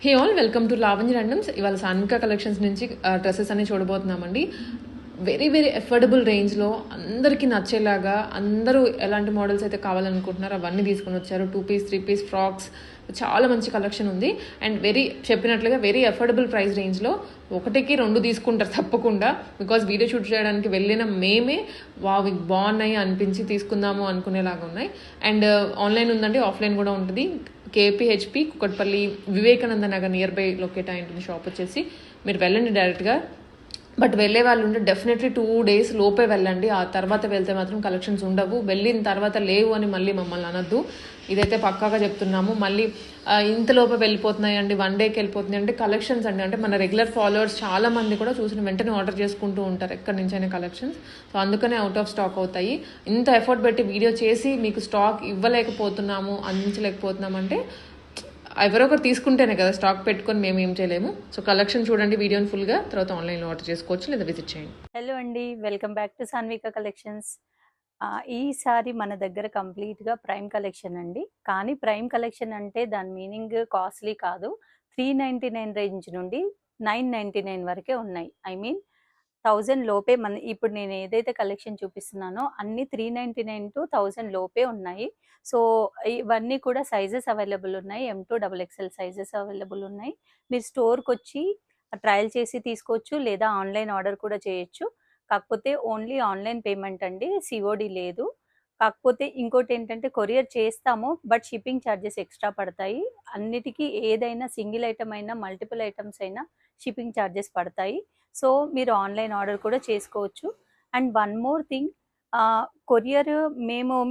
Hey all welcome to Lavanya randoms. ఇవాళ Sanvika collections నుంచి dresses అన్ని చూడబోతున్నామండి. వెరీ వెరీ అఫోర్డబుల్ రేంజ్లో అందరికీ నచ్చేలాగా అందరూ ఎలాంటి మోడల్స్ అయితే కావాలనుకుంటున్నారో అవన్నీ తీసుకుని వచ్చారు. 2 పీస్ 3 పీస్ ఫ్రాక్స్ చాలా మంచి కలెక్షన్ ఉంది. అండ్ చెప్పినట్లుగా వెరీ అఫోర్డబుల్ ప్రైస్ రేంజ్లో ఒకటికి 2 తీసుకుంటారు తప్పకుండా. బికాజ్ వీడియో షూట్ చేయడానికి వెళ్ళిన మేమే ఇవి బాగున్నాయి అనిపించి తీసుకుందాము అనుకునేలాగా ఉన్నాయి. అండ్ ఆన్లైన్ ఉందండి, ఆఫ్లైన్ కూడా ఉంటుంది. KPHB Kukatpally Vivekananda Nagar near by locate అయి ఉంటుంది షాప్ వచ్చేసి. మీరు వెళ్ళండి డైరెక్ట్గా. బట్ వెళ్ళే వాళ్ళు ఉంటే డెఫినెట్లీ 2 days లోపే వెళ్ళండి. ఆ తర్వాత వెళ్తే మాత్రం కలెక్షన్స్ ఉండవు. వెళ్ళిన తర్వాత లేవు అని మళ్ళీ మమ్మల్ని అనొద్దు. ఇదైతే పక్కాగా చెప్తున్నాము. మళ్ళీ ఇంతలోపే వెళ్ళిపోతున్నాయి అండి, 1 dayకి వెళ్ళిపోతున్నాయి అంటే కలెక్షన్స్ అండి. అంటే మన రెగ్యులర్ ఫాలోవర్స్ చాలా మంది కూడా చూసిన వెంటనే ఆర్డర్ చేసుకుంటూ ఉంటారు ఎక్కడి నుంచైనా కలెక్షన్స్. సో అందుకనే అవుట్ ఆఫ్ స్టాక్ అవుతాయి. ఇంత ఎఫర్ట్ పెట్టి వీడియో చేసి మీకు స్టాక్ ఇవ్వలేకపోతున్నాము, అందించలేకపోతున్నాము అంటే ఎవరో ఒకరు తీసుకుంటేనే కదా స్టాక్ పెట్టుకొని మేము ఏం చేయలేము. సో కలెక్షన్ చూడండి వీడియోని ఫుల్గా, తర్వాత ఆన్లైన్లో ఆర్డర్ చేసుకోవచ్చు లేదా విజిట్ చేయండి. హలో అండి, welcome back to Sanvika collections. ఈసారి మన దగ్గర కంప్లీట్గా ప్రైమ్ కలెక్షన్ అండి. కానీ ప్రైమ్ కలెక్షన్ అంటే దాని మీనింగ్ కాస్ట్లీ కాదు. 399 రేంజ్ నుండి 999 వరకే ఉన్నాయి. ఐ మీన్ 1000 లోపే. ఇప్పుడు నేను ఏదైతే కలెక్షన్ చూపిస్తున్నానో అన్ని 399 to 1000 లోపే ఉన్నాయి. సో ఇవన్నీ కూడా సైజెస్ అవైలబుల్ ఉన్నాయి. M2XXL సైజెస్ అవైలబుల్ ఉన్నాయి. మీరు స్టోర్కి వచ్చి ట్రయల్ చేసి తీసుకోవచ్చు, లేదా ఆన్లైన్ ఆర్డర్ కూడా చేయొచ్చు. కాకపోతే ఓన్లీ ఆన్లైన్ పేమెంట్ అండి, సిఓడి లేదు. కాకపోతే ఇంకోటి ఏంటంటే కొరియర్ చేస్తాము, బట్ షిప్పింగ్ ఛార్జెస్ ఎక్స్ట్రా పడతాయి. అన్నిటికీ ఏదైనా సింగిల్ ఐటమ్ అయినా మల్టిపుల్ ఐటమ్స్ అయినా షిప్పింగ్ ఛార్జెస్ పడతాయి. సో మీరు ఆన్లైన్ ఆర్డర్ కూడా చేసుకోవచ్చు. And one more thing, courier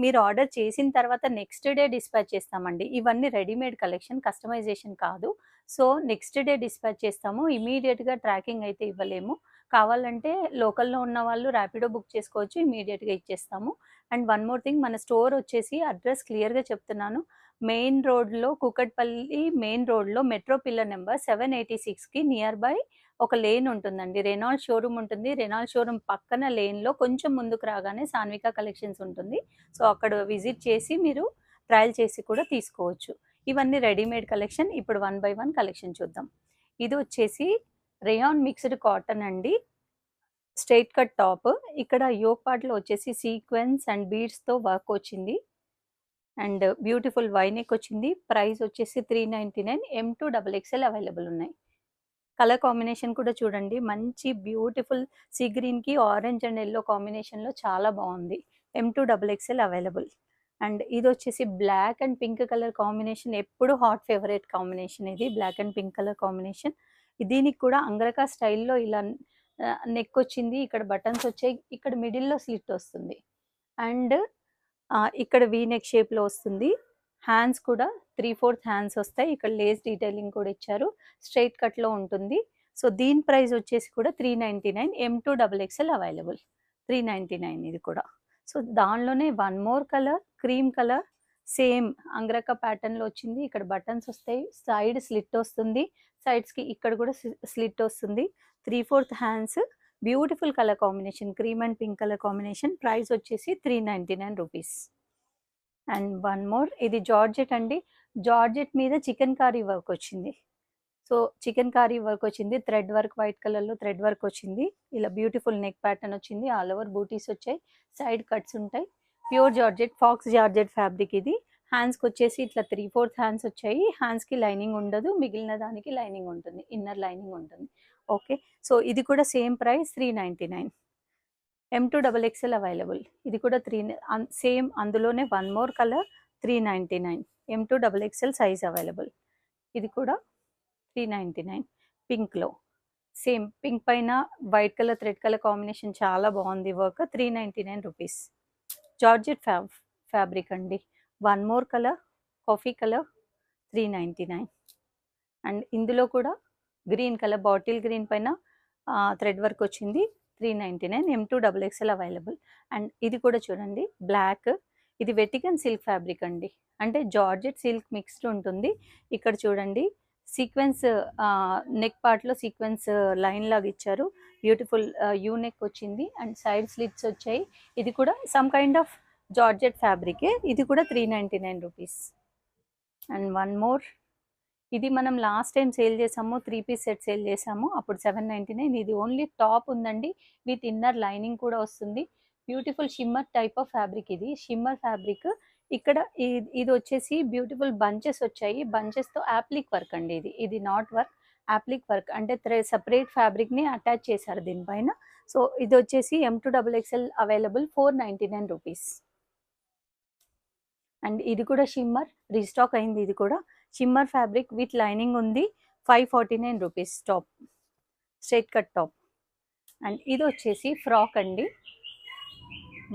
మీరు ఆర్డర్ చేసిన తర్వాత నెక్స్ట్ డే డిస్పాచ్ చేస్తామండి. ఇవన్నీ రెడీమేడ్ కలెక్షన్, కస్టమైజేషన్ కాదు. సో నెక్స్ట్ డే డిస్పాచ్ చేస్తాము. ఇమీడియట్గా ట్రాకింగ్ అయితే ఇవ్వలేము. కావాలంటే లోకల్లో ఉన్న వాళ్ళు ర్యాపిడో బుక్ చేసుకోవచ్చు, ఇమీడియట్గా ఇచ్చేస్తాము. అండ్ వన్ మోర్ థింగ్, మన స్టోర్ వచ్చేసి అడ్రస్ క్లియర్గా చెప్తున్నాను. మెయిన్ రోడ్లో, కూకట్పల్లి మెయిన్ రోడ్లో మెట్రో పిల్లర్ నెంబర్ 786కి నియర్ బై ఒక లేన్ ఉంటుందండి. రెనాల్డ్ షోరూమ్ ఉంటుంది. రెనాల్డ్ షోరూమ్ పక్కన లేన్లో కొంచెం ముందుకు రాగానే సాన్విక కలెక్షన్స్ ఉంటుంది. సో అక్కడ విజిట్ చేసి మీరు ట్రయల్ చేసి కూడా తీసుకోవచ్చు. ఇవన్నీ రెడీమేడ్ కలెక్షన్. ఇప్పుడు 1 by 1 కలెక్షన్ చూద్దాం. ఇది వచ్చేసి రేయాన్ మిక్స్డ్ కాటన్ అండి, స్ట్రైట్ కట్ టాప్. ఇక్కడ యోక్ పార్ట్లో వచ్చేసి సీక్వెన్స్ అండ్ బీడ్స్తో వర్క్ వచ్చింది. అండ్ బ్యూటిఫుల్ వైనెక్ వచ్చింది. ప్రైస్ వచ్చేసి 399. M2XXL అవైలబుల్ ఉన్నాయి. కలర్ కాంబినేషన్ కూడా చూడండి, మంచి బ్యూటిఫుల్ సీ గ్రీన్కి ఆరెంజ్ అండ్ ఎల్లో కాంబినేషన్లో చాలా బాగుంది. M2XXL available. అండ్ ఇది వచ్చేసి black and pink colour combination, ఎప్పుడు హాట్ ఫేవరెట్ కాంబినేషన్ ఇది, black and pink colour combination. దీనికి కూడా అంగరకా స్టైల్లో ఇలా నెక్ వచ్చింది, ఇక్కడ బటన్స్ వచ్చాయి, ఇక్కడ మిడిల్లో స్లిట్ వస్తుంది. అండ్ ఇక్కడ వీ నెక్ షేప్లో వస్తుంది. హ్యాండ్స్ కూడా 3/4 హ్యాండ్స్ వస్తాయి. ఇక్కడ లేస్ డీటెయిలింగ్ కూడా ఇచ్చారు. స్ట్రైట్ కట్లో ఉంటుంది. సో దీని ప్రైస్ వచ్చేసి కూడా 399. M2XXL available. 399 ఇది కూడా. సో దానిలోనే one more colour, cream colour, same angrakha ప్యాటర్న్లో వచ్చింది. ఇక్కడ బటన్స్ వస్తాయి, సైడ్ స్లిట్ వస్తుంది, సైడ్స్కి ఇక్కడ కూడా స్లిట్ వస్తుంది. 3/4 hands, beautiful colour combination, cream and pink colour combination. Price వచ్చేసి 399 రూపీస్. అండ్ వన్ మోర్, ఇది జార్జెట్ అండి. జార్జెట్ మీద చికెన్ కారీ వర్క్ వచ్చింది. సో చికెన్ కారీ వర్క్ వచ్చింది, థ్రెడ్ వర్క్, వైట్ కలర్లో థ్రెడ్ వర్క్ వచ్చింది. ఇలా బ్యూటిఫుల్ నెక్ ప్యాటర్న్ వచ్చింది, ఆల్ ఓవర్ బూటీస్ వచ్చాయి, సైడ్ కట్స్ ఉంటాయి. Pure georgette, faux georgette fabric ఇది. హ్యాండ్స్కి వచ్చేసి ఇట్లా 3/4 హ్యాండ్స్ వచ్చాయి. హ్యాండ్స్కి లైనింగ్ ఉండదు, మిగిలిన దానికి లైనింగ్ ఉంటుంది, ఇన్నర్ లైనింగ్ ఉంటుంది. ఓకే, సో ఇది కూడా సేమ్ ప్రైస్ 399. M2XXL available. ఇది కూడా సేమ్, అందులోనే one more colour 399. M2XXL size available. ఇది కూడా 399 పింక్లో. సేమ్ పింక్ పైన white colour thread colour combination చాలా బాగుంది వర్క్. 399 రూపీస్. జార్జెట్ ఫ్యాబ్రిక్ అండి. One more colour, coffee colour, 399. And ఇందులో కూడా గ్రీన్ కలర్, బాటిల్ గ్రీన్ పైన థ్రెడ్ వర్క్ వచ్చింది, 399. M2XXL available. అండ్ ఇది కూడా చూడండి బ్లాక్, ఇది వెటికన్ సిల్క్ ఫ్యాబ్రిక్ అండి, అంటే జార్జెట్ సిల్క్ మిక్స్డ్ ఉంటుంది. ఇక్కడ చూడండి సీక్వెన్స్, నెక్ పార్ట్లో సీక్వెన్స్ లైన్ లాగా ఇచ్చారు, బ్యూటిఫుల్ యూ నెక్ వచ్చింది, అండ్ సైడ్ స్లిట్స్ వచ్చాయి. ఇది కూడా సమ్ కైండ్ ఆఫ్ జార్జెట్ ఫ్యాబ్రికే. ఇది కూడా 399 రూపీస్. అండ్ వన్ మోర్, ఇది మనం లాస్ట్ టైం సేల్ చేసాము, 3 పీస్ సెట్ సేల్ చేసాము, అప్పుడు 799. ఇది ఓన్లీ టాప్ ఉందండి, విత్ ఇన్నర్ లైనింగ్ కూడా వస్తుంది. Beautiful shimmer type of fabric, ఇది షిమ్మర్ ఫ్యాబ్రిక్. ఇక్కడ ఇది వచ్చేసి బ్యూటిఫుల్ బంచెస్ వచ్చాయి, బంచెస్తో యాప్లిక్ వర్క్ అండి. ఇది నాట్ వర్క్, యాప్లిక్ వర్క్ అంటే సెపరేట్ ఫ్యాబ్రిక్ని అటాచ్ చేశారు దీనిపైన. సో ఇది వచ్చేసి M2XXL అవైలబుల్ 499 రూపీస్. అండ్ ఇది కూడా షిమ్మర్, రీస్టాక్ అయింది. ఇది కూడా షిమ్మర్ ఫ్యాబ్రిక్ విత్ లైనింగ్ ఉంది, 549 rupees top, straight cut top. And ఇది వచ్చేసి ఫ్రాక్ అండి,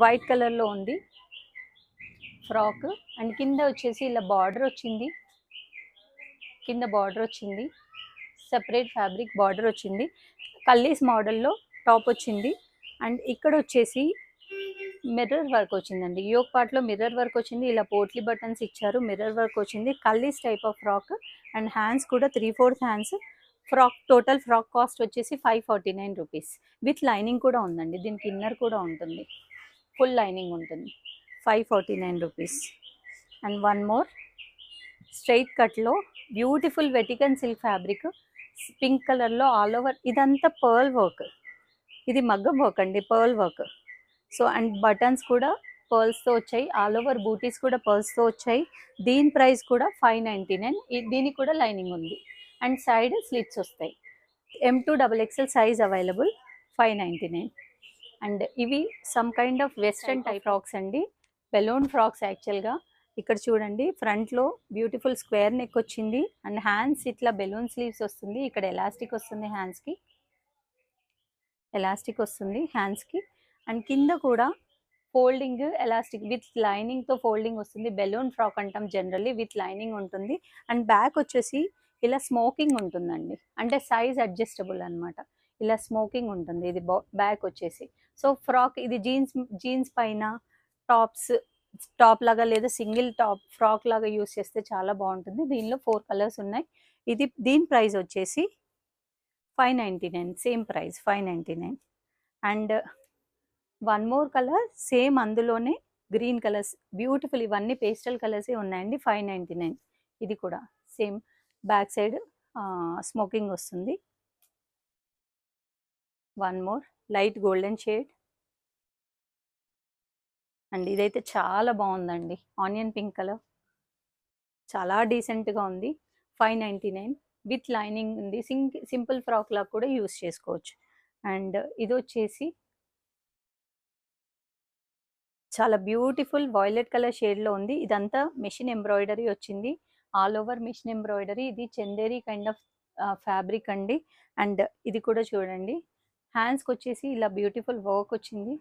వైట్ కలర్లో ఉంది ఫ్రాక్. అండ్ కింద వచ్చేసి ఇలా బార్డర్ వచ్చింది, కింద బార్డర్ వచ్చింది, సెపరేట్ ఫ్యాబ్రిక్ బార్డర్ వచ్చింది, కల్లీస్ మోడల్లో టాప్ వచ్చింది. అండ్ ఇక్కడ వచ్చేసి మిర్రర్ వర్క్ వచ్చిందండి, యోక్ పార్ట్లో మిర్రర్ వర్క్ వచ్చింది, ఇలా పోట్లీ బటన్స్ ఇచ్చారు, మిర్రర్ వర్క్ వచ్చింది, Kallis type of frock. And hands కూడా 3/4 hands. Frock total frock cost వచ్చేసి 549 రూపీస్, విత్ లైనింగ్ కూడా ఉందండి, దీనికి ఇన్నర్ కూడా ఉంటుంది, ఫుల్ లైనింగ్ ఉంటుంది, 549 rupees. And one more straight కట్లో beautiful Vatican silk fabric, pink కలర్లో ఆల్ ఓవర్, ఇదంతా పర్ల్ వర్క్, ఇది మగ్గం వర్క్ అండి, pearl work. So and buttons కూడా పర్ల్స్తో వచ్చాయి, ఆల్ ఓవర్ బూటీస్ కూడా పర్ల్స్తో వచ్చాయి. దీని ప్రైస్ కూడా 599, దీనికి కూడా లైనింగ్ ఉంది. అండ్ సైడ్ స్లిట్స్ వస్తాయి. M2XXL size available, 599. అండ్ ఇవి some kind of western type frocks అండి, బెలూన్ ఫ్రాక్స్ యాక్చువల్గా. ఇక్కడ చూడండి, ఫ్రంట్లో బ్యూటిఫుల్ స్క్వేర్ నెక్ వచ్చింది, అండ్ హ్యాండ్స్ ఇట్లా బెలూన్ స్లీవ్స్ వస్తుంది, ఇక్కడ ఎలాస్టిక్ వస్తుంది హ్యాండ్స్కి, ఎలాస్టిక్ వస్తుంది హ్యాండ్స్కి. అండ్ కింద కూడా ఫోల్డింగ్ ఎలాస్టిక్ విత్ లైనింగ్తో ఫోల్డింగ్ వస్తుంది, బెలూన్ ఫ్రాక్ అంటాం జనరల్లీ, విత్ లైనింగ్ ఉంటుంది. అండ్ బ్యాక్ వచ్చేసి ఇలా స్మోకింగ్ ఉంటుందండి, అంటే సైజ్ అడ్జస్టబుల్ అనమాట, ఇలా స్మోకింగ్ ఉంటుంది ఇది బ్యాక్ వచ్చేసి. సో ఫ్రాక్ ఇది జీన్స్ పైన టాప్ లాగా లేదా సింగిల్ టాప్ ఫ్రాక్ లాగా యూస్ చేస్తే చాలా బాగుంటుంది. దీనిలో 4 కలర్స్ ఉన్నాయి. దీని ప్రైస్ వచ్చేసి 599, same price 599. And one more colour same అందులోనే గ్రీన్ కలర్స్, బ్యూటిఫుల్, ఇవన్నీ పేస్టల్ కలర్సే ఉన్నాయండి, 599. ఇది కూడా సేమ్, బ్యాక్ సైడ్ స్మోకింగ్ వస్తుంది. One more light golden shade, and ఇదైతే చాలా బాగుందండి, ఆనియన్ పింక్ కలర్, చాలా డీసెంట్గా ఉంది, 599 విత్ లైనింగ్ ఉంది, సింపుల్ ఫ్రాక్ లాగా కూడా యూస్ చేసుకోవచ్చు. అండ్ ఇది వచ్చేసి చాలా బ్యూటిఫుల్ వైలెట్ కలర్ షేడ్లో ఉంది, ఇదంతా మెషిన్ ఎంబ్రాయిడరీ వచ్చింది, ఆల్ ఓవర్ మెషిన్ ఎంబ్రాయిడరీ. ఇది చందేరి కైండ్ ఆఫ్ ఫ్యాబ్రిక్ అండి. అండ్ ఇది కూడా చూడండి, హ్యాండ్స్కి వచ్చేసి ఇలా బ్యూటిఫుల్ వర్క్ వచ్చింది,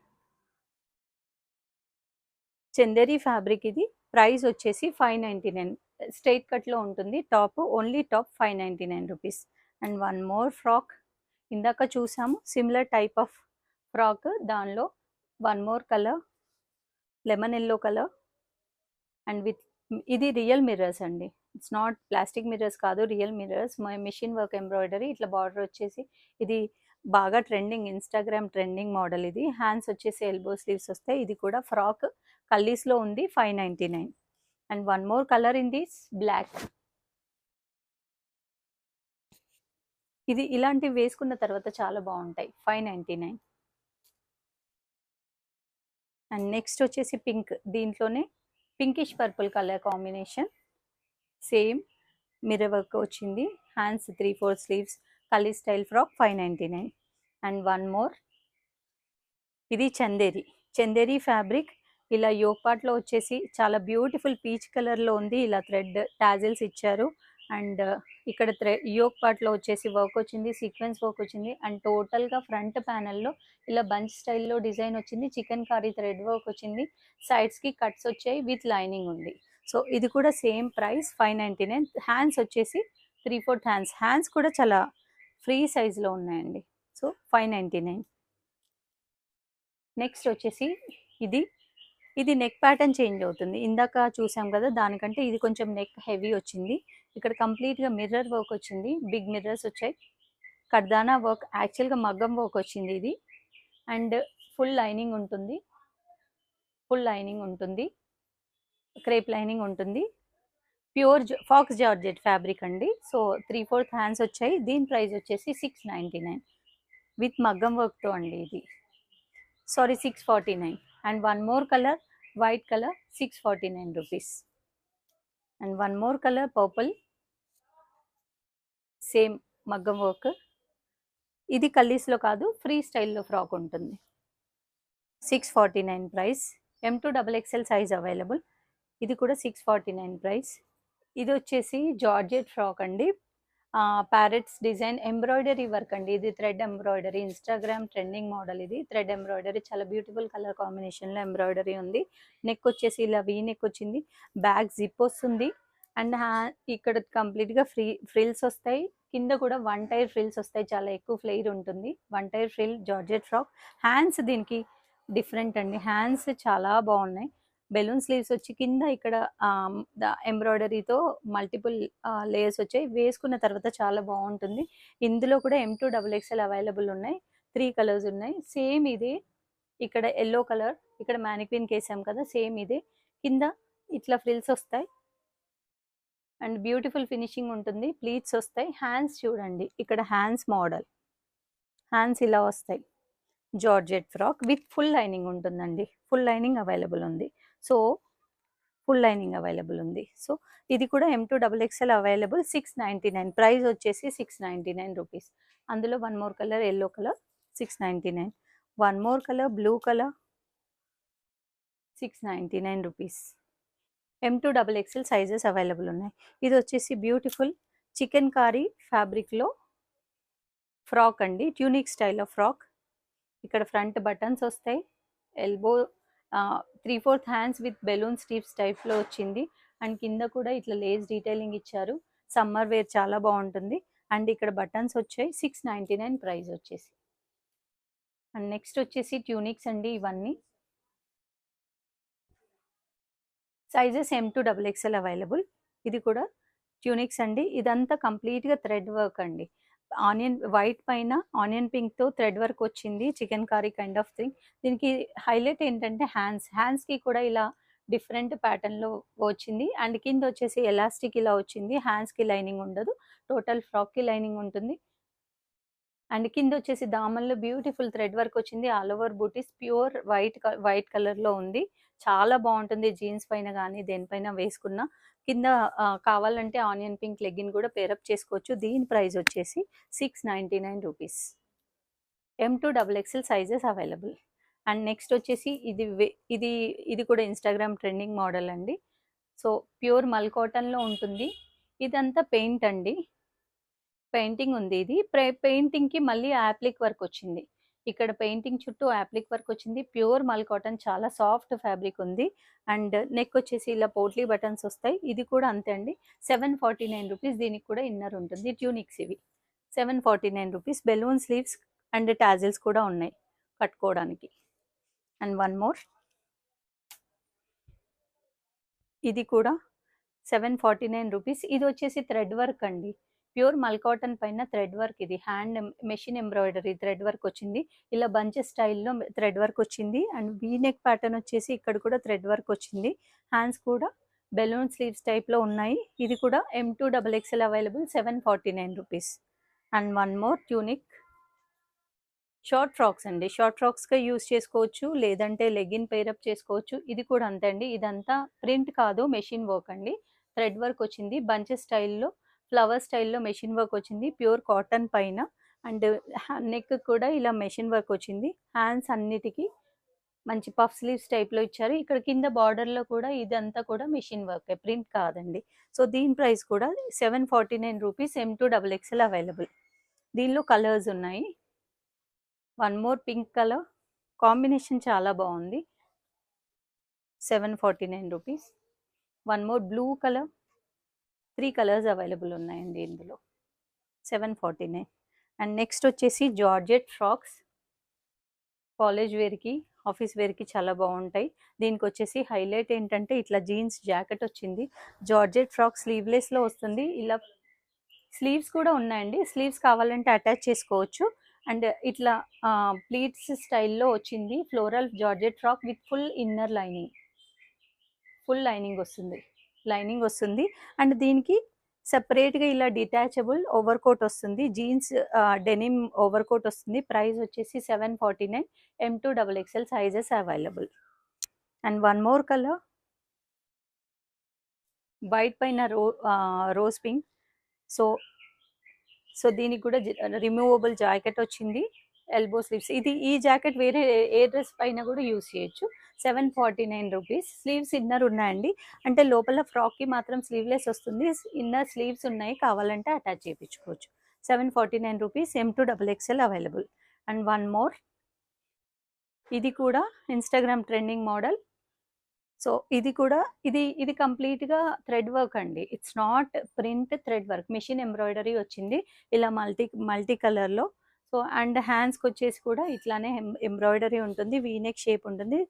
చందేరి ఫ్యాబ్రిక్. ఇది ప్రైస్ వచ్చేసి 599, స్ట్రైట్ కట్లో ఉంటుంది, top only top 599 rupees. And one more frock, ఇందాక చూసాము సిమిలర్ టైప్ ఆఫ్ ఫ్రాక్, దానిలో one more colour lemon yellow colour. And with ఇది రియల్ మిర్రర్స్ అండి, ఇట్స్ నాట్ ప్లాస్టిక్ మిర్రర్స్ కాదు, real mirrors, machine work embroidery, ఇట్లా border వచ్చేసి. ఇది బాగా ట్రెండింగ్, ఇన్స్టాగ్రామ్ ట్రెండింగ్ మోడల్ ఇది. హ్యాండ్స్ వచ్చేసి ఎల్బో స్లీవ్స్ వస్తాయి. ఇది కూడా ఫ్రాక్ కల్లీస్లో ఉంది, 599. And one more colour in this black. ఇది ఇలాంటివి వేసుకున్న తర్వాత చాలా బాగుంటాయి, 599. అండ్ నెక్స్ట్ వచ్చేసి పింక్, దీంట్లోనే pinkish purple colour combination, same mirror work వచ్చింది, హ్యాండ్స్ 3/4 స్లీవ్స్, కలీ style frock, 599. And one more, ఇది చందేరి ఫ్యాబ్రిక్, ఇలా యోక్ పార్ట్లో వచ్చేసి చాలా బ్యూటిఫుల్ పీచ్ కలర్లో ఉంది, ఇలా థ్రెడ్ టాజిల్స్ ఇచ్చారు. అండ్ ఇక్కడ యోక్ పార్ట్లో వచ్చేసి వర్క్ వచ్చింది, సీక్వెన్స్ వర్క్ వచ్చింది. అండ్ టోటల్గా ఫ్రంట్ ప్యానెల్లో ఇలా బంచ్ స్టైల్లో డిజైన్ వచ్చింది, చికెన్ కారీ థ్రెడ్ వర్క్ వచ్చింది, సైడ్స్కి కట్స్ వచ్చాయి, విత్ లైనింగ్ ఉంది. సో ఇది కూడా సేమ్ ప్రైస్, 599. హ్యాండ్స్ వచ్చేసి 3/4 హ్యాండ్స్, హ్యాండ్స్ కూడా చాలా ఫ్రీ సైజ్లో ఉన్నాయండి. సో 599. నెక్స్ట్ వచ్చేసి ఇది నెక్ ప్యాటర్న్ చేంజ్ అవుతుంది, ఇందాక చూసాం కదా దానికంటే ఇది కొంచెం నెక్ హెవీ వచ్చింది. ఇక్కడ కంప్లీట్గా మిర్రర్ వర్క్ వచ్చింది, బిగ్ మిర్రర్స్ వచ్చాయి, కర్దానా వర్క్, యాక్చువల్గా మగ్గం వర్క్ వచ్చింది ఇది. అండ్ ఫుల్ లైనింగ్ ఉంటుంది, క్రేప్ లైనింగ్ ఉంటుంది, ప్యూర్ ఫాక్స్ జార్జెట్ ఫ్యాబ్రిక్ అండి. సో 3/4 హ్యాండ్స్ వచ్చాయి. దీని ప్రైస్ వచ్చేసి 699 విత్ మగ్గం వర్క్తో అండి ఇది. Sorry 649. And one more colour white colour 649 rupees. And one more colour purple same మగ్గం వర్క్. ఇది కల్లీస్లో కాదు, ఫ్రీ స్టైల్లో ఫ్రాక్ ఉంటుంది. 649 ప్రైస్. M2XXL size available. ఇది కూడా 649 ప్రైస్. ఇది వచ్చేసి జార్జెట్ ఫ్రాక్ అండి. ప్యారెట్స్ డిజైన్ ఎంబ్రాయిడరీ వర్క్ అండి. ఇది thread embroidery, Instagram trending model. ఇది థ్రెడ్ ఎంబ్రాయిడరీ, చాలా బ్యూటిఫుల్ కలర్ కాంబినేషన్లో ఎంబ్రాయిడరీ ఉంది. నెక్ వచ్చేసి ఇలా వీ నెక్ వచ్చింది. బ్యాక్ జిప్ వస్తుంది. అండ్ ఇక్కడ కంప్లీట్గా ఫ్రిల్స్ వస్తాయి. కింద కూడా వన్ టైర్ ఫ్రిల్స్ వస్తాయి. చాలా ఎక్కువ ఫ్లేర్ ఉంటుంది. One tier frill georgette frock. Hands దీనికి డిఫరెంట్ అండి. హ్యాండ్స్ చాలా బాగున్నాయి. బెలూన్ స్లీవ్స్ వచ్చి కింద ఇక్కడ ఎంబ్రాయిడరీతో మల్టిపుల్ లేయర్స్ వచ్చాయి. వేసుకున్న తర్వాత చాలా బాగుంటుంది. ఇందులో కూడా M2XXL అవైలబుల్ ఉన్నాయి. 3 కలర్స్ ఉన్నాయి. సేమ్ ఇదే. ఇక్కడ ఎల్లో కలర్, ఇక్కడ మ్యానిక్విన్ కేసాం కదా, సేమ్ ఇదే. కింద ఇట్లా ఫ్రిల్స్ వస్తాయి అండ్ బ్యూటిఫుల్ ఫినిషింగ్ ఉంటుంది. ప్లీట్స్ వస్తాయి. హ్యాండ్స్ చూడండి, ఇక్కడ హ్యాండ్స్ మోడల్. హ్యాండ్స్ ఇలా వస్తాయి. Georgette frock with full lining ఉంటుందండి. ఫుల్ లైనింగ్ అవైలబుల్ ఉంది. సో ఫుల్ లైనింగ్ అవైలబుల్ ఉంది. సో ఇది కూడా M2XXL అవైలబుల్. 699 ప్రైస్ వచ్చేసి 699 రూపీస్. అందులో one more colour yellow colour 699. One more colour blue colour 699 rupees. M2XXL sizes available ఉన్నాయి. ఇది వచ్చేసి బ్యూటిఫుల్ చికెన్ కారీ ఫ్యాబ్రిక్లో ఫ్రాక్ అండి. Tunic style of frock. ఇక్కడ ఫ్రంట్ బటన్స్ వస్తాయి. Elbow 3/4 hands with balloon Steves టైప్లో వచ్చింది. అండ్ కింద కూడా ఇట్లా లేస్ డీటెయిలింగ్ ఇచ్చారు. సమ్మర్ వేర్ చాలా బాగుంటుంది. అండ్ ఇక్కడ బటన్స్ వచ్చాయి. 699 ప్రైస్ వచ్చేసి. అండ్ నెక్స్ట్ వచ్చేసి ట్యూనిక్స్ అండి. ఇవన్నీ సైజెస్ M2XXL అవైలబుల్. ఇది కూడా ట్యూనిక్స్ అండి. ఇదంతా కంప్లీట్గా థ్రెడ్ వర్క్ అండి. ఆనియన్ వైట్ పైన ఆనియన్ పింక్తో థ్రెడ్ వర్క్ వచ్చింది. Chicken curry kind of thing. దీనికి హైలైట్ ఏంటంటే హ్యాండ్స్కి కూడా ఇలా డిఫరెంట్ ప్యాటర్న్లో వచ్చింది. అండ్ కింద వచ్చేసి ఎలాస్టిక్ ఇలా వచ్చింది. హ్యాండ్స్కి లైనింగ్ ఉండదు. టోటల్ ఫ్రాక్కి లైనింగ్ ఉంటుంది. అండ్ కింద వచ్చేసి దామన్లో బ్యూటిఫుల్ థ్రెడ్ వర్క్ వచ్చింది. ఆల్ ఓవర్ బూటీస్ ప్యూర్ వైట్ కలర్లో ఉంది. చాలా బాగుంటుంది. జీన్స్ పైన కానీ దేనిపైన వేసుకున్న. కింద కావాలంటే ఆనియన్ పింక్ లెగ్గిన్ కూడా పేరప్ చేసుకోవచ్చు. దీని ప్రైస్ వచ్చేసి 699 rupees. M2XXL sizes available. And next వచ్చేసి ఇది కూడా ఇన్స్టాగ్రామ్ ట్రెండింగ్ మోడల్ అండి. సో ప్యూర్ మల్ కాటన్లో ఉంటుంది. ఇదంతా పెయింట్ అండి. పెయింటింగ్ ఉంది. ఇది పెయింటింగ్కి మళ్ళీ యాప్లిక్ వర్క్ వచ్చింది. ఇక్కడ పెయింటింగ్ చుట్టూ యాప్లిక్ వర్క్ వచ్చింది. ప్యూర్ మల్ కాటన్, చాలా సాఫ్ట్ ఫ్యాబ్రిక్ ఉంది. అండ్ నెక్ వచ్చేసి ఇలా పోట్లీ బటన్స్ వస్తాయి. ఇది కూడా అంతే అండి. 749 రూపీస్. దీనికి కూడా ఇన్నర్ ఉంటుంది. ట్యూనిక్స్ ఇవి 749 rupees. Balloon sleeves and tassels కూడా ఉన్నాయి కట్టుకోవడానికి. అండ్ వన్ మోర్, ఇది కూడా 749 రూపీస్. ఇది వచ్చేసి థ్రెడ్ వర్క్ అండి. ప్యూర్ మల్ కాటన్ పైన థ్రెడ్ వర్క్. ఇది hand machine embroidery thread work వచ్చింది. ఇలా బంచెస్ స్టైల్లో థ్రెడ్ వర్క్ వచ్చింది. అండ్ వీ నెక్ ప్యాటర్న్ వచ్చేసి ఇక్కడ కూడా థ్రెడ్ వర్క్ వచ్చింది. హ్యాండ్స్ కూడా బెలూన్ స్లీవ్స్ టైప్లో ఉన్నాయి. ఇది కూడా M2XXL available. 749 rupees. And one more tunic. Short frocks అండి. షార్ట్ ఫ్రాక్స్గా యూస్ చేసుకోవచ్చు, లేదంటే లెగ్గిన్ పేరప్ చేసుకోవచ్చు. ఇది కూడా అంతే అండి. ఇదంతా ప్రింట్ కాదు, మెషిన్ వర్క్ అండి. థ్రెడ్ వర్క్ వచ్చింది. బంచెస్ స్టైల్లో, ఫ్లవర్ స్టైల్లో మెషిన్ వర్క్ వచ్చింది. ప్యూర్ కాటన్ పైన. అండ్ నెక్ కూడా ఇలా మెషిన్ వర్క్ వచ్చింది. హ్యాండ్స్ అన్నిటికీ మంచి పఫ్ స్లీవ్స్ టైప్లో ఇచ్చారు. ఇక్కడ కింద బార్డర్లో కూడా ఇదంతా కూడా మెషిన్ వర్క్, ప్రింట్ కాదండి. సో దీని ప్రైస్ కూడా 749 రూపీస్. M2XXL available. దీనిలో కలర్స్ ఉన్నాయి. One more pink colour combination చాలా బాగుంది. 749 rupees. One more blue colour. 3 colours available ఉన్నాయండి ఇందులో. 749. అండ్ నెక్స్ట్ వచ్చేసి జార్జెట్ ఫ్రాక్స్. కాలేజ్ వేర్కి, ఆఫీస్ వేర్కి చాలా బాగుంటాయి. దీనికి వచ్చేసి హైలైట్ ఏంటంటే ఇట్లా జీన్స్ జాకెట్ వచ్చింది. జార్జెట్ ఫ్రాక్ స్లీవ్లెస్లో వస్తుంది. ఇలా స్లీవ్స్ కూడా ఉన్నాయండి. స్లీవ్స్ కావాలంటే అటాచ్ చేసుకోవచ్చు. అండ్ ఇట్లా ప్లీట్స్ స్టైల్లో వచ్చింది. Floral georgette frock with full inner lining. Full lining వస్తుంది. లైనింగ్ వస్తుంది. అండ్ దీనికి సెపరేట్గా ఇలా డిటాచబుల్ ఓవర్ కోట్ వస్తుంది, జీన్స్ డెనిమ్ ఓవర్ కోట్ వస్తుంది. ప్రైస్ వచ్చేసి 749. M2XXL sizes available. And one more colour white పైన రోజ్ పింక్. సో దీనికి కూడా రిమూవబుల్ జాకెట్ వచ్చింది, ఎల్బో స్లీవ్స్. ఈ జాకెట్ వేరే ఏ డ్రెస్ పైన కూడా యూస్ చేయొచ్చు. 749 రూపీస్. స్లీవ్స్ ఇన్నర్ ఉన్నాయండి, అంటే లోపల ఫ్రాక్కి మాత్రం స్లీవ్లెస్ వస్తుంది, ఇన్నర్ స్లీవ్స్ ఉన్నాయి, కావాలంటే అటాచ్ చేయించుకోవచ్చు. 749 rupees. M2XXL available. And one more, ఇది కూడా ఇన్స్టాగ్రామ్ ట్రెండింగ్ మోడల్. సో ఇది కూడా ఇది కంప్లీట్గా థ్రెడ్ వర్క్ అండి, it's not print, thread work, machine embroidery వచ్చింది ఇలా మల్టీ కలర్లో. సో అండ్ హ్యాండ్స్కి వచ్చేసి కూడా ఇట్లానే ఎంబ్రాయిడరీ ఉంటుంది, వీనెక్ షేప్ ఉంటుంది.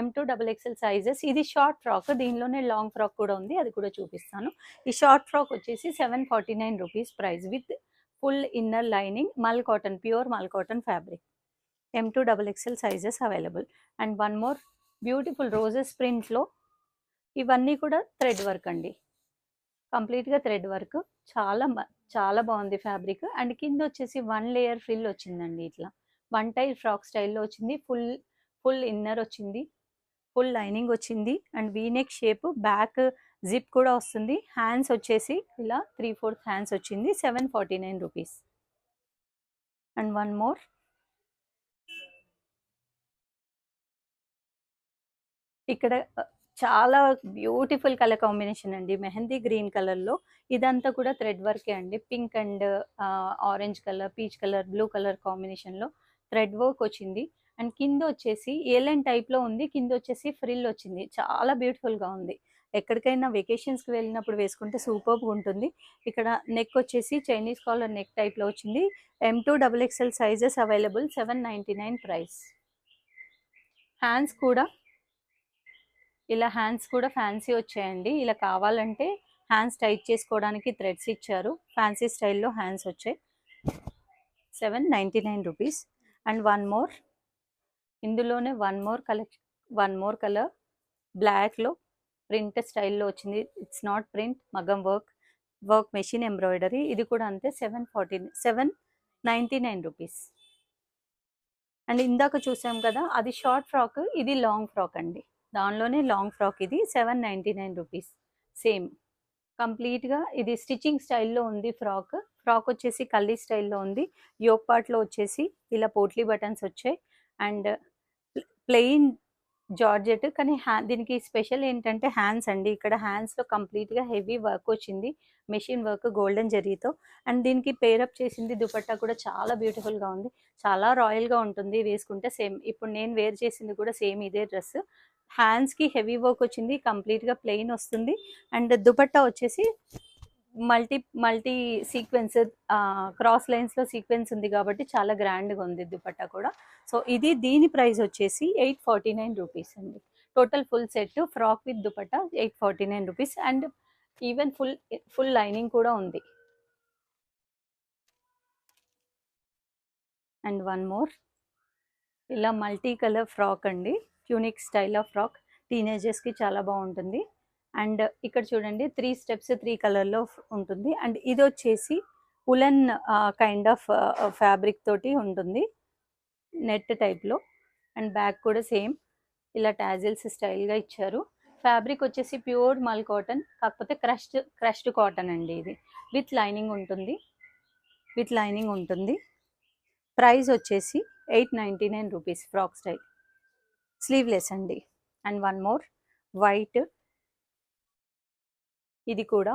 M2XXL sizes. ఇది షార్ట్ ఫ్రాక్, దీనిలోనే లాంగ్ ఫ్రాక్ కూడా ఉంది, అది కూడా చూపిస్తాను. ఈ షార్ట్ ఫ్రాక్ వచ్చేసి 749 rupees price, with full inner lining, mul cotton, pure mul cotton fabric. M2XXL sizes available. And one more beautiful roses ప్రింట్లో, ఇవన్నీ కూడా థ్రెడ్ వర్క్ అండి, కంప్లీట్గా థ్రెడ్ వర్క్. చాలా బాగుంది ఫ్యాబ్రిక్. అండ్ కింద వచ్చేసి 1 లేయర్ ఫ్రిల్ వచ్చిందండి, ఇట్లా 1 టైర్ ఫ్రాక్ స్టైల్లో వచ్చింది. ఫుల్ ఇన్నర్ వచ్చింది, ఫుల్ లైనింగ్ వచ్చింది, and V-neck shape, back zip కూడా వస్తుంది. హ్యాండ్స్ వచ్చేసి ఇలా 3/4 హ్యాండ్స్ వచ్చింది. 749 రూపీస్. అండ్ వన్ మోర్, ఇక్కడ చాలా బ్యూటిఫుల్ కలర్ కాంబినేషన్ అండి, మెహందీ గ్రీన్ కలర్లో. ఇదంతా కూడా థ్రెడ్ వర్కే అండి, pink and orange colour, peach colour, blue colour కాంబినేషన్లో థ్రెడ్ వర్క్ వచ్చింది. అండ్ కింద వచ్చేసి ఏలైన్ టైప్లో ఉంది, కింద వచ్చేసి ఫ్రిల్ వచ్చింది, చాలా బ్యూటిఫుల్గా ఉంది. ఎక్కడికైనా వెకేషన్స్కి వెళ్ళినప్పుడు వేసుకుంటే సూపర్గా ఉంటుంది. ఇక్కడ నెక్ వచ్చేసి చైనీస్ కాలర్ నెక్ టైప్లో వచ్చింది. M2XXL sizes available. 799 price. Hands కూడా ఫ్యాన్సీ వచ్చాయండి, ఇలా కావాలంటే హ్యాండ్స్ టైట్ చేసుకోవడానికి థ్రెడ్స్ ఇచ్చారు, ఫ్యాన్సీ స్టైల్లో హ్యాండ్స్ వచ్చాయి. 799 రూపీస్. అండ్ వన్ మోర్, ఇందులోనే వన్ మోర్ కలర్ బ్లాక్లో ప్రింట్ స్టైల్లో వచ్చింది, ఇట్స్ నాట్ ప్రింట్, మగం వర్క్ మెషిన్ ఎంబ్రాయిడరీ. ఇది కూడా అంతే, 799 రూపీస్. అండ్ ఇందాక చూసాం కదా, అది షార్ట్ ఫ్రాక్, ఇది లాంగ్ ఫ్రాక్ అండి, దానిలోనే లాంగ్ ఫ్రాక్. ఇది 799 రూపీస్. సేమ్ కంప్లీట్గా ఇది స్టిచ్చింగ్ స్టైల్లో ఉంది. ఫ్రాక్ వచ్చేసి కల్లీ స్టైల్లో ఉంది. యోక్ పార్ట్లో వచ్చేసి ఇలా పోట్లీ బటన్స్ వచ్చాయి, అండ్ ప్లెయిన్ జార్జెట్. కానీ దీనికి స్పెషల్ ఏంటంటే హ్యాండ్స్ అండి, ఇక్కడ హ్యాండ్స్లో కంప్లీట్గా హెవీ వర్క్ వచ్చింది, మెషిన్ వర్క్ గోల్డెన్ జరీతో. అండ్ దీనికి పేరప్ చేసింది దుపట్టా కూడా చాలా బ్యూటిఫుల్గా ఉంది, చాలా రాయల్గా ఉంటుంది వేసుకుంటే. సేమ్ ఇప్పుడు నేను వేర్ చేసింది కూడా సేమ్ ఇదే డ్రెస్. హ్యాండ్స్కి హెవీ వర్క్ వచ్చింది, కంప్లీట్గా ప్లెయిన్ వస్తుంది. అండ్ దుపట్టా వచ్చేసి మల్టీ సీక్వెన్స్, క్రాస్ లైన్స్లో సీక్వెన్స్ ఉంది కాబట్టి చాలా గ్రాండ్గా ఉంది దుపట్టా కూడా. సో దీని ప్రైస్ వచ్చేసి 849 రూపీస్ అండి. Total full set frock with dupatta 849 rupees. And even full lining కూడా ఉంది. అండ్ వన్ మోర్, ఇలా మల్టీ కలర్ ఫ్రాక్ అండి, యూనిక్ స్టైల్ ఆఫ్ ఫ్రాక్, టీనేజర్స్కి చాలా బాగుంటుంది. అండ్ ఇక్కడ చూడండి 3 స్టెప్స్ 3 కలర్లో ఉంటుంది. అండ్ ఇది వచ్చేసి ఉలన్ కైండ్ ఆఫ్ ఫ్యాబ్రిక్ తోటి ఉంటుంది, నెట్ టైప్లో. అండ్ బ్యాక్ కూడా సేమ్ ఇలా టాజిల్స్ స్టైల్గా ఇచ్చారు. ఫ్యాబ్రిక్ వచ్చేసి ప్యూర్ మల్ కాటన్, కాకపోతే క్రష్డ్ కాటన్ అండి. ఇది విత్ లైనింగ్ ఉంటుంది. ప్రైస్ వచ్చేసి 899 రూపీస్. ఫ్రాక్ స్టైల్, స్లీవ్లెస్ అండి. అండ్ వన్ మోర్ వైట్, ఇది కూడా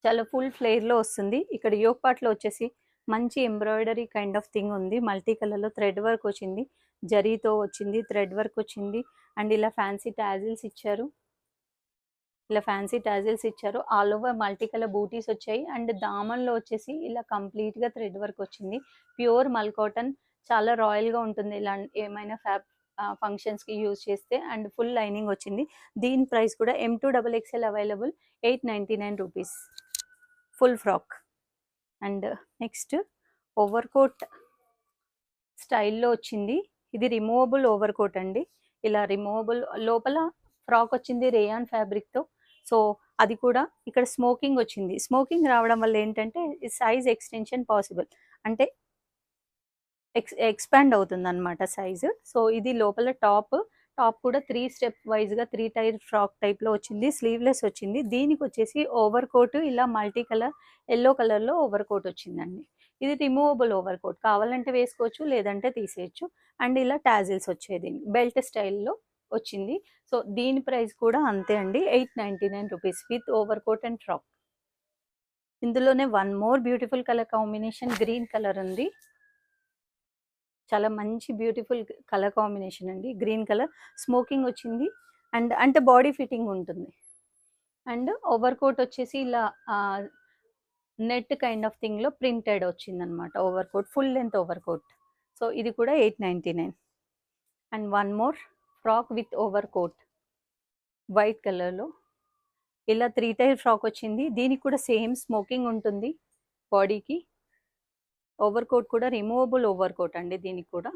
చాలా ఫుల్ ఫ్లేర్లో వస్తుంది. ఇక్కడ యోక్ పార్ట్లో వచ్చేసి మంచి ఎంబ్రాయిడరీ కైండ్ ఆఫ్ థింగ్ ఉంది, మల్టీ కలర్లో థ్రెడ్ వర్క్ వచ్చింది, జరీతో వచ్చింది, థ్రెడ్ వర్క్ వచ్చింది. అండ్ ఇలా ఫ్యాన్సీ టాజిల్స్ ఇచ్చారు, ఆల్ ఓవర్ మల్టీ కలర్ బూటీస్ వచ్చాయి. అండ్ దామన్లో వచ్చేసి ఇలా కంప్లీట్గా థ్రెడ్ వర్క్ వచ్చింది, ప్యూర్ మల్ కాటన్, చాలా రాయల్గా ఉంటుంది ఇలా ఏమైనా ఫంక్షన్స్కి యూజ్ చేస్తే. అండ్ ఫుల్ లైనింగ్ వచ్చింది. దీని ప్రైస్ కూడా M2XXL available, 899 rupees. Full frock. And next over coat స్టైల్లో వచ్చింది, ఇది రిమూవబుల్ ఓవర్ కోట్ అండి. ఇలా రిమూవబుల్, లోపల ఫ్రాక్ వచ్చింది రేయాన్ ఫ్యాబ్రిక్తో. సో అది కూడా ఇక్కడ స్మోకింగ్ వచ్చింది. స్మోకింగ్ రావడం వల్ల ఏంటంటే సైజ్ ఎక్స్టెన్షన్ పాసిబుల్, అంటే ఎక్స్పాండ్ అవుతుంది అనమాట సైజు. సో ఇది లోపల టాప్ కూడా 3 స్టెప్ వైజ్గా 3 టైర్ ఫ్రాక్ టైప్లో వచ్చింది. స్లీవ్లెస్ వచ్చింది. దీనికి వచ్చేసి ఓవర్ కోట్ ఇలా మల్టీ కలర్ ఎల్లో కలర్లో ఓవర్ కోట్ వచ్చిందండి. ఇది రిమూవబుల్ ఓవర్ కోట్, కావాలంటే వేసుకోవచ్చు లేదంటే తీసేయచ్చు. అండ్ ఇలా టాజిల్స్ వచ్చేది బెల్ట్ స్టైల్లో వచ్చింది. సో దీని ప్రైస్ కూడా అంతే అండి, 899 rupees with over coat and frock. ఇందులోనే one more beautiful colour combination green colour ఉంది. చాలా మంచి బ్యూటిఫుల్ కలర్ కాంబినేషన్ అండి. గ్రీన్ కలర్ స్మోకింగ్ వచ్చింది అండ్ అంటే బాడీ ఫిట్టింగ్ ఉంటుంది. అండ్ ఓవర్ కోట్ వచ్చేసి ఇలా నెట్ కైండ్ ఆఫ్ థింగ్లో ప్రింటెడ్ వచ్చిందనమాట over coat, full length over coat. So ఇది కూడా 899. And one more frock with over coat white కలర్లో ఇలా 3 టైర్ ఫ్రాక్ వచ్చింది. దీనికి కూడా సేమ్ స్మోకింగ్ ఉంటుంది బాడీకి. ఓవర్ కోట్ కూడా రిమూవబుల్ ఓవర్ కోట్ అండి. దీనికి కూడా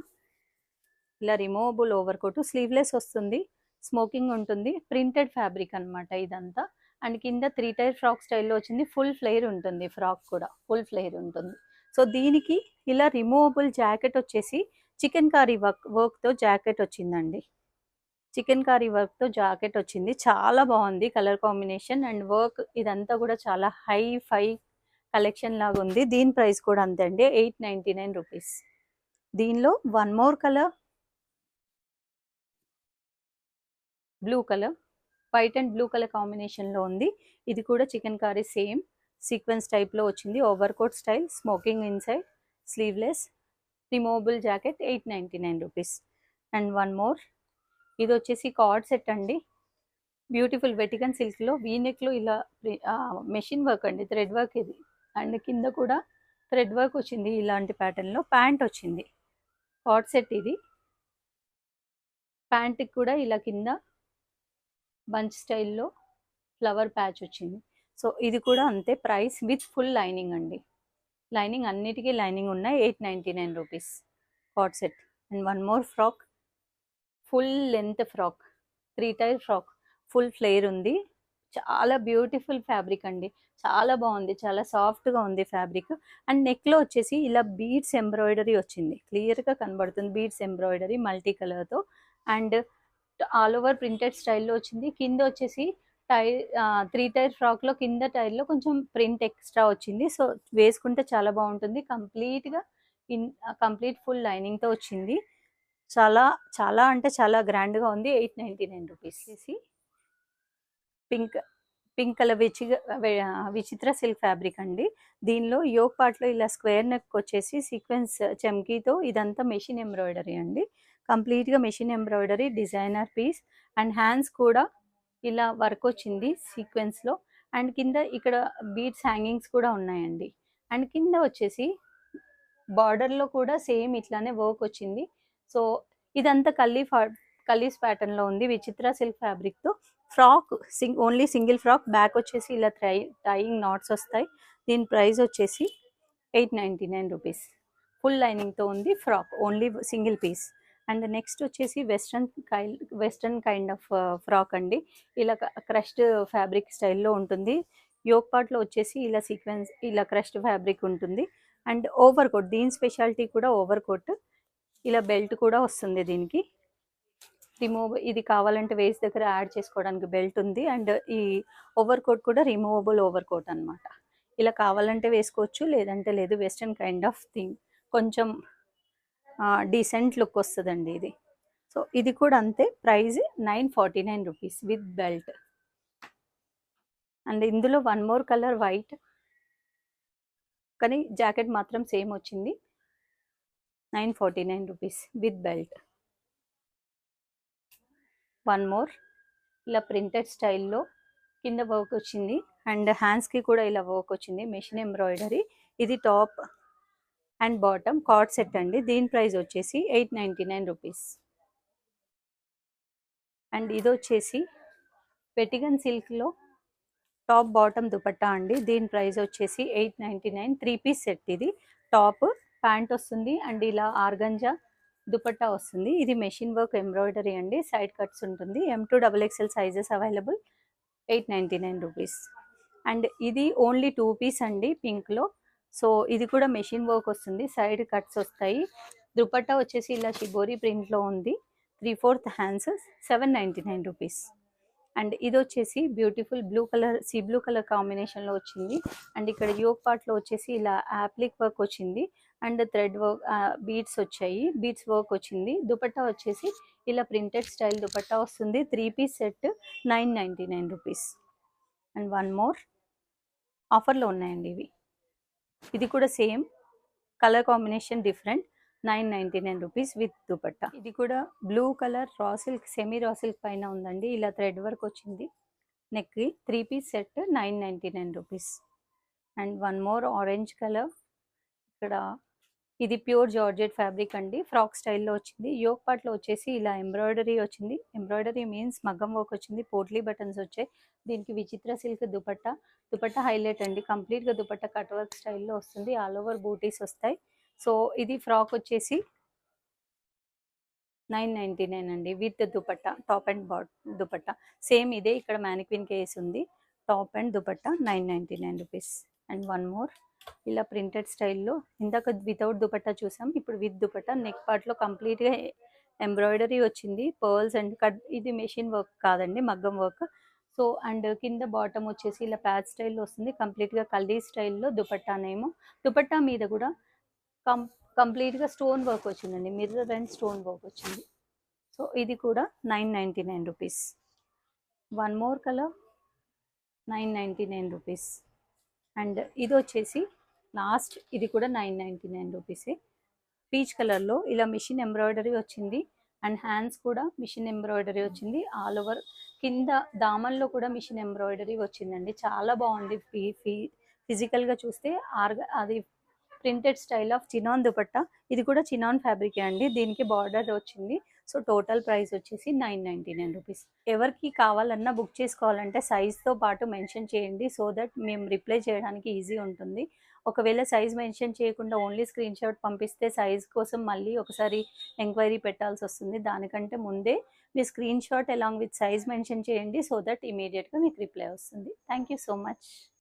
ఇలా రిమూవబుల్ ఓవర్ కోట్, స్లీవ్లెస్ వస్తుంది, స్మోకింగ్ ఉంటుంది, ప్రింటెడ్ ఫ్యాబ్రిక్ అనమాట ఇదంతా. అండ్ కింద 3 టైర్ ఫ్రాక్ స్టైల్లో వచ్చింది. ఫుల్ ఫ్లేర్ ఉంటుంది, ఫ్రాక్ కూడా ఫుల్ ఫ్లేర్ ఉంటుంది. సో దీనికి ఇలా రిమూవబుల్ జాకెట్ వచ్చేసి చికెన్ కారీ వర్క్తో జాకెట్ వచ్చిందండి. చికెన్ కారీ వర్క్తో జాకెట్ వచ్చింది. చాలా బాగుంది కలర్ కాంబినేషన్ అండ్ వర్క్. ఇదంతా కూడా చాలా హై ఫై కలెక్షన్ లాగా ఉంది. దీని ప్రైస్ కూడా అంతే అండి, 899 రూపీస్. దీనిలో one more colour blue colour, white and blue colour కాంబినేషన్లో ఉంది. ఇది కూడా చికెన్ కారీ సేమ్ సీక్వెన్స్ టైప్లో వచ్చింది. Over coat style, smocking inside, sleeveless, removable jacket, 899 rupees. And one more, ఇది వచ్చేసి కార్డ్ సెట్ అండి. బ్యూటిఫుల్ వెటికన్ సిల్క్లో వీనెక్లో ఇలా మెషిన్ వర్క్ అండి, థ్రెడ్ వర్క్ ఇది. అండ్ కింద కూడా థ్రెడ్ వర్క్ వచ్చింది ఇలాంటి ప్యాటర్న్లో. ప్యాంట్ వచ్చింది కార్డ్ సెట్ ఇది. ప్యాంట్కి కూడా ఇలా కింద బంచ్ స్టైల్లో ఫ్లవర్ ప్యాచ్ వచ్చింది. సో ఇది కూడా అంతే ప్రైస్ విత్ ఫుల్ లైనింగ్ అండి. లైనింగ్ అన్నిటికీ లైనింగ్ ఉన్నాయి. 899 rupees co-ord set. And one more frock, full length frock, 3 tier frock, full flare ఉంది. చాలా బ్యూటిఫుల్ ఫ్యాబ్రిక్ అండి, చాలా బాగుంది, చాలా సాఫ్ట్గా ఉంది ఫ్యాబ్రిక్. అండ్ నెక్లో వచ్చేసి ఇలా బీడ్స్ ఎంబ్రాయిడరీ వచ్చింది, క్లియర్గా కనబడుతుంది బీడ్స్ ఎంబ్రాయిడరీ మల్టీ కలర్తో. అండ్ ఆల్ ఓవర్ ప్రింటెడ్ స్టైల్లో వచ్చింది. కింద వచ్చేసి 3 టైర్ ఫ్రాక్లో కింద టైర్లో కొంచెం ప్రింట్ ఎక్స్ట్రా వచ్చింది. సో వేసుకుంటే చాలా బాగుంటుంది. కంప్లీట్ ఫుల్ లైనింగ్తో వచ్చింది. చాలా చాలా అంటే చాలా గ్రాండ్గా ఉంది. 899 rupees. Pink colour Vichitra silk fabric అండి. దీనిలో యోగ్ పార్ట్లో ఇలా స్క్వేర్ నెక్ వచ్చేసి సీక్వెన్స్ చమ్కీతో ఇదంతా మెషిన్ ఎంబ్రాయిడరీ అండి. కంప్లీట్గా machine embroidery, designer piece. And hands కూడా ఇలా వర్క్ వచ్చింది సీక్వెన్స్లో. అండ్ కింద ఇక్కడ బీడ్స్ హ్యాంగింగ్స్ కూడా ఉన్నాయండి. అండ్ కింద వచ్చేసి బార్డర్లో కూడా సేమ్ ఇట్లానే వర్క్ వచ్చింది. సో ఇదంతా కలీస్ ప్యాటర్న్లో ఉంది విచిత్ర సిల్క్ ఫ్యాబ్రిక్తో. Frock only single frock, back వచ్చేసి ఇలా టైయింగ్ నాట్స్ వస్తాయి. దీని ప్రైస్ వచ్చేసి 899 రూపీస్. ఫుల్ లైనింగ్తో ఉంది frock, only single piece. And next వచ్చేసి వెస్ట్రన్ కైండ్ ఆఫ్ ఫ్రాక్ అండి. ఇలా క్రష్డ్ ఫ్యాబ్రిక్ స్టైల్లో ఉంటుంది. యోగ్ పార్ట్లో వచ్చేసి ఇలా సీక్వెన్స్ ఇలా క్రష్డ్ ఫ్యాబ్రిక్ ఉంటుంది. అండ్ ఓవర్ కోట్, దీని స్పెషాలిటీ కూడా ఓవర్ కోట్. ఇలా బెల్ట్ కూడా వస్తుంది దీనికి. ఇది కావాలంటే వేస్ట్ దగ్గర యాడ్ చేసుకోవడానికి బెల్ట్ ఉంది. అండ్ ఈ ఓవర్ కోట్ కూడా రిమూవబుల్ ఓవర్ కోట్ అనమాట. ఇలా కావాలంటే వేసుకోవచ్చు లేదంటే లేదు. వెస్ట్రన్ కైండ్ ఆఫ్ థింగ్, కొంచెం డీసెంట్ లుక్ వస్తుందండి ఇది. సో ఇది కూడా అంతే price 949 rupees with belt. And ఇందులో వన్ మోర్ కలర్ వైట్, కానీ జాకెట్ మాత్రం సేమ్ వచ్చింది. 949 rupees with belt. One more ఇలా ప్రింటెడ్ స్టైల్లో కింద వర్క్ వచ్చింది. అండ్ హ్యాండ్స్కి కూడా ఇలా వర్క్ వచ్చింది, మెషిన్ ఎంబ్రాయిడరీ. ఇది top and bottom card set అండి. దీని ప్రైస్ వచ్చేసి 899 రూపీస్. అండ్ ఇది వచ్చేసి వెటికన్ సిల్క్లో టాప్ బాటమ్ దుపట్టా అండి. దీని ప్రైస్ వచ్చేసి 899. 3 పీస్ సెట్ ఇది. టాప్ ప్యాంట్ వస్తుంది అండ్ ఇలా ఆర్గంజా దుపట్టా వస్తుంది. ఇది మెషిన్ వర్క్ ఎంబ్రాయిడరీ అండి. సైడ్ కట్స్ ఉంటుంది. M2 XXL sizes available. 899 rupees. And ఇది ఓన్లీ 2 పీస్ అండి పింక్లో. సో ఇది కూడా మెషిన్ వర్క్ వస్తుంది. సైడ్ కట్స్ వస్తాయి. దుపట్టా వచ్చేసి ఇలా షిబోరి ప్రింట్లో ఉంది. 3/4 హ్యాండ్స్, 799 రూపీస్. అండ్ ఇది వచ్చేసి beautiful blue colour, sea blue colour కాంబినేషన్లో వచ్చింది. అండ్ ఇక్కడ యోగ్ పార్ట్లో వచ్చేసి ఇలా యాప్లిక్ వర్క్ వచ్చింది. అండ్ థ్రెడ్ వర్క్, బీడ్స్ వచ్చాయి, బీడ్స్ వర్క్ వచ్చింది. దుపట్టా వచ్చేసి ఇలా ప్రింటెడ్ స్టైల్ దుపట్టా వస్తుంది. 3 piece set, 999 rupees. And one more ఆఫర్లో ఉన్నాయండి ఇవి. ఇది కూడా same colour combination different, 999 rupees with dupatta. ఇది కూడా blue colour raw silk, semi raw silk పైన ఉందండి. ఇలా థ్రెడ్ వర్క్ వచ్చింది నెక్కి. 3 piece set, 999 rupees. And one more orange colour. ఇక్కడ ఇది ప్యూర్ జార్జెట్ ఫ్యాబ్రిక్ అండి. ఫ్రాక్ స్టైల్లో వచ్చింది. యోగ్ పార్ట్లో వచ్చేసి ఇలా ఎంబ్రాయిడరీ వచ్చింది. ఎంబ్రాయిడరీ మీన్స్ మగ్గం వర్క్ వచ్చింది. పోట్లీ బటన్స్ వచ్చాయి. దీనికి విచిత్ర సిల్క్ దుపట్టా. దుపట్టా హైలైట్ అండి. కంప్లీట్గా దుపట్టా కట్ వర్క్ స్టైల్లో వస్తుంది. ఆల్ ఓవర్ బూటీస్ వస్తాయి. సో ఇది ఫ్రాక్ వచ్చేసి 999 అండి with dupatta, top and dupatta. Same ఇదే ఇక్కడ మ్యానిక్విన్ కేస్ ఉంది. Top and dupatta 999 rupees. And one more ఇలా ప్రింటెడ్ స్టైల్లో. ఇందాక వితౌట్ దుపట్టా చూసాం, ఇప్పుడు విత్ దుపట్టా. నెక్ పార్ట్లో కంప్లీట్గా ఎంబ్రాయిడరీ వచ్చింది, పర్ల్స్ అండ్ కట్. ఇది మెషిన్ వర్క్ కాదండి, మగ్గం వర్క్. సో అండ్ కింద బాటమ్ వచ్చేసి ఇలా ప్యాచ్ స్టైల్లో వస్తుంది. కంప్లీట్గా కల్దీ స్టైల్లో దుపట్టానేమో. దుపట్టా మీద కూడా కంప్లీట్గా స్టోన్ వర్క్ వచ్చిందండి. మిర్రర్ అండ్ స్టోన్ వర్క్ వచ్చింది. సో ఇది కూడా 999 rupees. One more colour, 999 rupees. And ఇది వచ్చేసి లాస్ట్, ఇది కూడా 999 రూపీసే. పీచ్ కలర్లో ఇలా మిషన్ ఎంబ్రాయిడరీ వచ్చింది. అండ్ హ్యాండ్స్ కూడా మిషన్ ఎంబ్రాయిడరీ వచ్చింది. ఆల్ ఓవర్ కింద దామన్లో కూడా మిషన్ ఎంబ్రాయిడరీ వచ్చిందండి. చాలా బాగుంది. ఫిజికల్గా చూస్తే అది printed style of chinon dupatta. ఇది కూడా చినాన్ ఫ్యాబ్రికే అండి. దీనికి బార్డర్ వచ్చింది. సో టోటల్ ప్రైస్ వచ్చేసి 999 రూపీస్. ఎవరికి కావాలన్నా బుక్ చేసుకోవాలంటే సైజ్తో పాటు మెన్షన్ చేయండి, సో దట్ మేము రిప్లై చేయడానికి ఈజీ ఉంటుంది. ఒకవేళ సైజ్ మెన్షన్ చేయకుండా ఓన్లీ స్క్రీన్ షాట్ పంపిస్తే సైజ్ కోసం మళ్ళీ ఒకసారి ఎంక్వైరీ పెట్టాల్సి వస్తుంది. దానికంటే ముందే మీ screen shot along with size mention చేయండి, సో దట్ ఇమీడియట్గా మీకు రిప్లై వస్తుంది. Thank you so much.